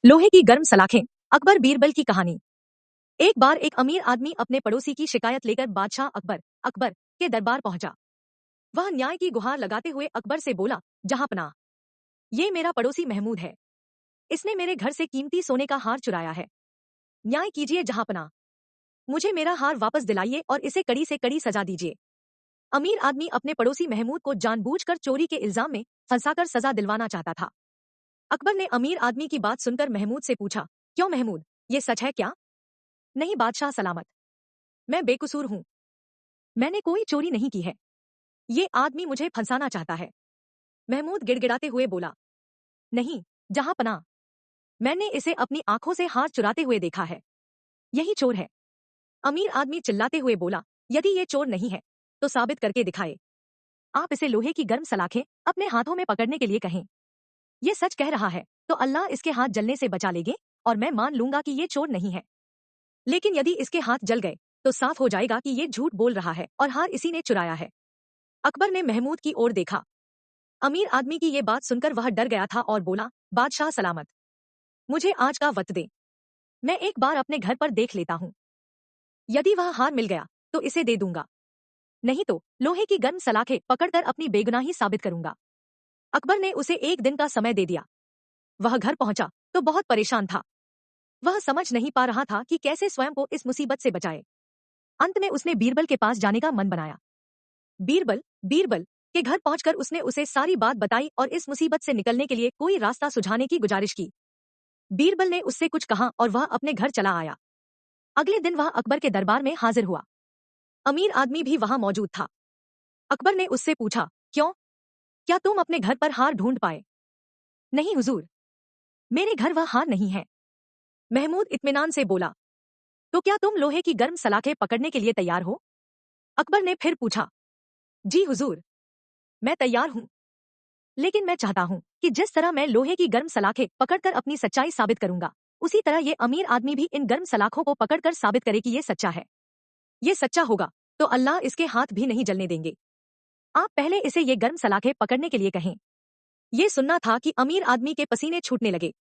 लोहे की गर्म सलाखें। अकबर बीरबल की कहानी। एक बार एक अमीर आदमी अपने पड़ोसी की शिकायत लेकर बादशाह अकबर के दरबार पहुंचा। वह न्याय की गुहार लगाते हुए अकबर से बोला, जहांपनाह, ये मेरा पड़ोसी महमूद है। इसने मेरे घर से कीमती सोने का हार चुराया है। न्याय कीजिए जहांपनाह, मुझे मेरा हार वापस दिलाइए और इसे कड़ी से कड़ी सजा दीजिए। अमीर आदमी अपने पड़ोसी महमूद को जानबूझकर चोरी के इल्जाम में फंसाकर सजा दिलवाना चाहता था। अकबर ने अमीर आदमी की बात सुनकर महमूद से पूछा, क्यों महमूद, ये सच है क्या? नहीं बादशाह सलामत, मैं बेकसूर हूँ, मैंने कोई चोरी नहीं की है। ये आदमी मुझे फंसाना चाहता है। महमूद गिड़गिड़ाते हुए बोला, नहीं जहांपनाह, मैंने इसे अपनी आंखों से हार चुराते हुए देखा है। यही चोर है। अमीर आदमी चिल्लाते हुए बोला, यदि ये चोर नहीं है तो साबित करके दिखाए। आप इसे लोहे की गर्म सलाखें अपने हाथों में पकड़ने के लिए कहें। ये सच कह रहा है तो अल्लाह इसके हाथ जलने से बचा लेंगे और मैं मान लूंगा कि ये चोर नहीं है। लेकिन यदि इसके हाथ जल गए तो साफ हो जाएगा कि ये झूठ बोल रहा है और हार इसी ने चुराया है। अकबर ने महमूद की ओर देखा। अमीर आदमी की ये बात सुनकर वह डर गया था और बोला, बादशाह सलामत, मुझे आज का वक्त दे, मैं एक बार अपने घर पर देख लेता हूँ। यदि वह हार मिल गया तो इसे दे दूंगा, नहीं तो लोहे की गर्म सलाखें पकड़कर अपनी बेगुनाही साबित करूंगा। अकबर ने उसे एक दिन का समय दे दिया। वह घर पहुंचा तो बहुत परेशान था। वह समझ नहीं पा रहा था कि कैसे स्वयं को इस मुसीबत से बचाए। अंत में उसने बीरबल के पास जाने का मन बनाया। बीरबल बीरबल के घर पहुंचकर उसने उसे सारी बात बताई और इस मुसीबत से निकलने के लिए कोई रास्ता सुझाने की गुजारिश की। बीरबल ने उससे कुछ कहा और वह अपने घर चला आया। अगले दिन वह अकबर के दरबार में हाजिर हुआ। अमीर आदमी भी वहां मौजूद था। अकबर ने उससे पूछा, क्यों, क्या तुम अपने घर पर हार ढूंढ पाए? नहीं हुजूर, मेरे घर वह हार नहीं है। महमूद इत्मीनान से बोला, तो क्या तुम लोहे की गर्म सलाखें पकड़ने के लिए तैयार हो? अकबर ने फिर पूछा, जी हुजूर, मैं तैयार हूँ, लेकिन मैं चाहता हूँ कि जिस तरह मैं लोहे की गर्म सलाखें पकड़कर अपनी सच्चाई साबित करूंगा, उसी तरह ये अमीर आदमी भी इन गर्म सलाखों को पकड़कर साबित करे कि ये सच्चा है। ये सच्चा होगा तो अल्लाह इसके हाथ भी नहीं जलने देंगे। आप पहले इसे ये गर्म सलाखें पकड़ने के लिए कहें। ये सुनना था कि अमीर आदमी के पसीने छूटने लगे।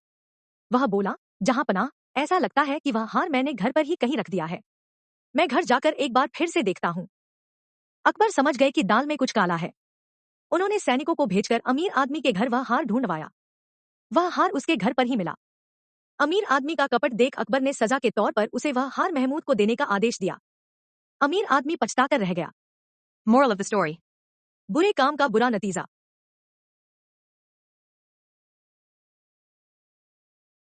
वह बोला, जहांपनाह, ऐसा लगता है कि वह हार मैंने घर पर ही कहीं रख दिया है। मैं घर जाकर एक बार फिर से देखता हूँ। अकबर समझ गए कि दाल में कुछ काला है। उन्होंने सैनिकों को भेजकर अमीर आदमी के घर वह हार ढूंढवाया। वह हार उसके घर पर ही मिला। अमीर आदमी का कपट देख अकबर ने सजा के तौर पर उसे वह हार महमूद को देने का आदेश दिया। अमीर आदमी पछताकर रह गया। मोरल ऑफ द स्टोरी, बुरे काम का बुरा नतीजा।